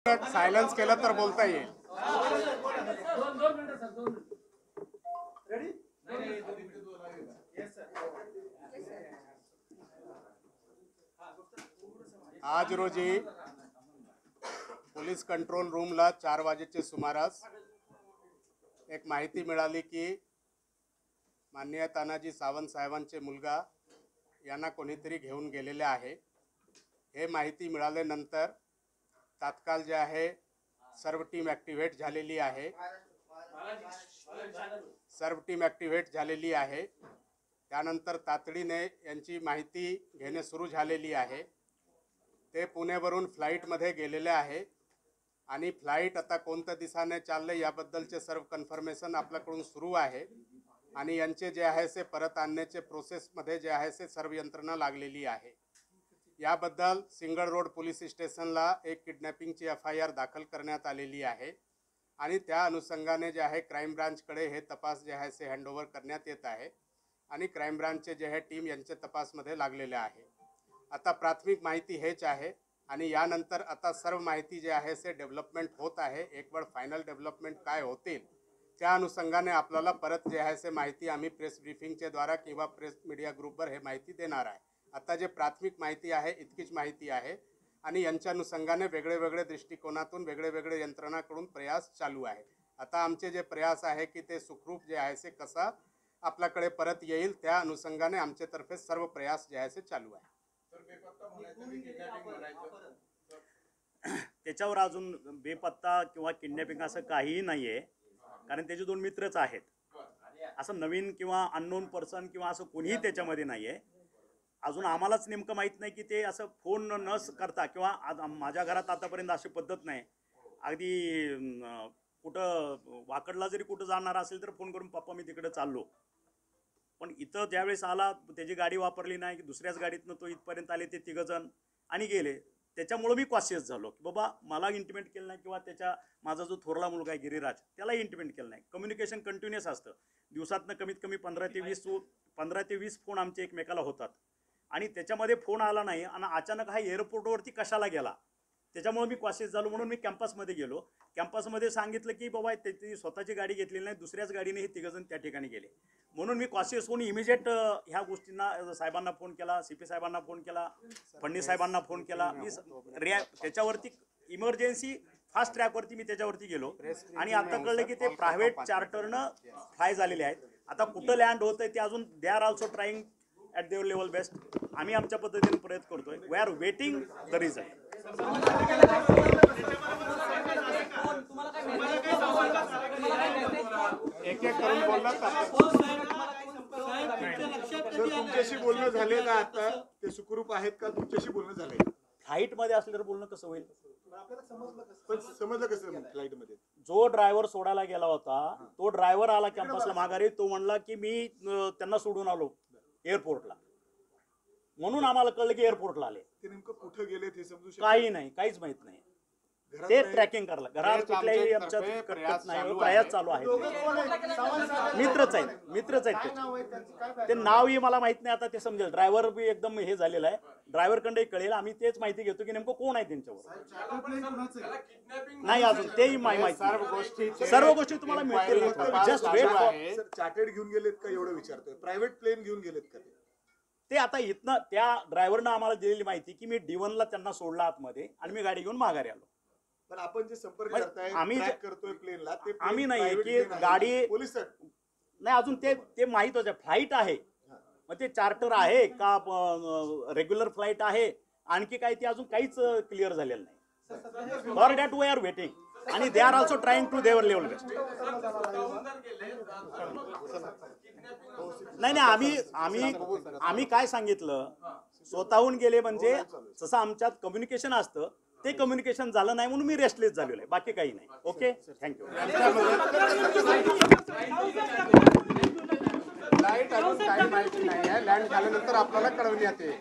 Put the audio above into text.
Silence केलं तर बोलता येईल. आज रोजी पोलीस कंट्रोल रूमला 4 वाजेच्या सुमारास एक माहिती मिळाली की माननीय तानाजी सावंत साहेबांचे मुलगा यांना कोणीतरी घेऊन गेलेले आहे. हे माहिती मिळाल्यानंतर तात्काळ जे आहे सर्व टीम ॲक्टिव्हेट झालेली आहे. त्यानंतर तातडीने यांची माहिती घेणे सुरू झालेली आहे. ते पुणेवरून फ्लाईटमध्ये गेलेले आहे आणि फ्लाईट आता कोणत्या दिशेने चालले याबद्दलचे सर्व कन्फर्मेशन आपल्याकडून सुरू आहे आणि यांचे जे आहे ते परत आणण्याचे प्रोसेसमध्ये जे आहे ते सर्व यंत्रणा लागलेली आहे. याबद्दल सिंगल रोड पोलीस स्टेशनला एक किडनॅपिंगची FIR दाखल करण्यात आलेली आहे आणि त्या अनुषंगाने जे आहे क्राईम ब्रांचकडे हे तपास जे आहे ते हँडओव्हर करण्यात येत आहे आणि क्राईम ब्रांचचे जे आहे टीम यांच्या तपासमध्ये लागलेले आहे. आता प्राथमिक माहिती हेच आहे आणि यानंतर आता सर्व माहिती जे आहे ते डेव्हलपमेंट होत आहे. एक वेळ फायनल डेव्हलपमेंट काय होतील त्या अनुषंगाने आपल्याला परत जे आहे ते माहिती आम्ही प्रेस ब्रीफिंगच्या द्वारा किंवा प्रेस मीडिया ग्रुपवर हे माहिती देणार आहे. आता जे प्राथमिक माहिती आहे इतकीच माहिती आहे आणि यांच्या अनुषंगाने वेगळे दृष्टिकोनातून वेगळे यंत्रणाकडून प्रयास चालू आहे. आता आमचे जे प्रयास आहे की ते सुखरूप जे आहे ते कसा आपल्याकडे परत येईल त्या अनुषंगाने आमच्यातर्फे सर्व प्रयास जे आहे ते चालू आहे. त्याच्यावर अजून बेपत्ता किंवा किडनॅपिंग असं काहीही नाहीये, कारण त्याचे 2 मित्रच आहेत. असं नवीन किंवा अननोन पर्सन किंवा असं कोणीही त्याच्यामध्ये नाहीये. अजून आम्हालाच नेमकं माहीत नाही की ते असं फोन न करता किंवा माझ्या घरात आतापर्यंत अशी पद्धत नाही. अगदी कुठं वाकडला जरी कुठं जाणार असेल तर फोन करून पप्पा मी तिकडे चाललो. पण इथं ज्यावेळेस आला त्याची गाडी वापरली नाही की दुसऱ्याच गाडीतनं तो इथपर्यंत आले ते 3 जण आणि गेले. त्याच्यामुळं मी कॉशियस झालो की बाबा मला इंटिमेट केलं नाही किंवा माझा जो थोरला मुलगा आहे गिरिराज त्याला इंटिमेट केलं नाही. कम्युनिकेशन कंटिन्युअस असतं. दिवसातनं कमीत कमी 15 ते 20 फोन आमचे एकमेकाला होतात आणि त्याच्यामध्ये फोन आला नाही आणि अचानक हा एअरपोर्टवरती कशाला गेला त्याच्यामुळे मी कॉशियस झालो. म्हणून मी कॅम्पसमध्ये गेलो. कॅम्पसमध्ये सांगितलं की बाबा त्याची स्वतःची गाडी घेतलेली नाही, दुसऱ्याच गाडीने हे 3 जण त्या ठिकाणी गेले. म्हणून मी कॉशियस होऊन इमिजिएट ह्या गोष्टींना साहेबांना फोन केला, CP साहेबांना फोन केला, फडणवीस साहेबांना फोन केला. मी त्याच्यावरती इमर्जन्सी फास्ट ट्रॅकवरती मी त्याच्यावरती गेलो आणि आता कळलं की ते प्रायव्हेट चार्टरनं फ्लाय झालेले आहेत. आता कुठं लँड होतंय ते अजून they are also trying at their level best. आम्ही आमच्या पद्धतीने प्रयत्न करतोय. We are waiting the result. एक करून बोलला तुमच्याशी बोलणं झाले का? आता ते सुखरूप आहेत का? तुमच्याशी बोलणं झालंय? फ्लाईट मध्ये असल्यावर बोलणं कसं होईल? समजलं कसं? फ्लाईट मध्ये जो ड्रायव्हर सोडायला गेला होता तो ड्रायव्हर आला कॅम्पसला माघारी. तो म्हणला की मी त्यांना सोडून आलो एअरपोर्टला. म्हणून आम्हाला कळलं की एअरपोर्टला आले. ते नेमकं कुठे गेले ते समजू शकत काही नाही, काहीच माहित नाही. ते ट्रॅकिंग करायला घरात कुठल्याही आमच्या प्रयास चालू आहे. मित्रच आहेत ते नावही मला माहित नाही. आता ते समजेल. ड्रायव्हर बी एकदम हे झालेला आहे. ड्रायव्हरकडे कळेल. आम्ही तेच माहिती घेतो की नेमकं कोण आहे त्यांच्यावर. नाही अजून तेही माहिती. सर्व गोष्टी तुम्हाला मिळतील. Just weight for. चार्टर्ड घेऊन गेलेत का एवढं विचारतोय? प्रायव्हेट प्लेन घेऊन गेलेत का ते आता इथनं त्या ड्रायव्हरनं आम्हाला दिलेली माहिती की मी D1ला त्यांना सोडला आतमध्ये आणि मी गाडी घेऊन माघारी आलो. पण आपण जे संपर्क करताय आम्ही करतोय प्लेनला ते आम्ही नाही की गाडी पोलीस नाही अजून ते माहित होतं. फ्लाईट आहे मग ते चार्टर आहे का रेग्युलर फ्लाईट आहे आणखी काही ते अजून काहीच क्लिअर झालेलं नाही. For that we are waiting आणि they are also trying to their level best. नाही आम्ही काय सांगितलं स्वतःहून गेले म्हणजे जसं आमच्यात कम्युनिकेशन असतं ते कम्युनिकेशन झालं नाही म्हणून मी रेस्टलेस झालेलो आहे. बाकी काही नाही. Okay thank you. लाईट अजून काही माहिती नाही आहे. लँड झाल्यानंतर आपल्याला कळवण्यात येईल.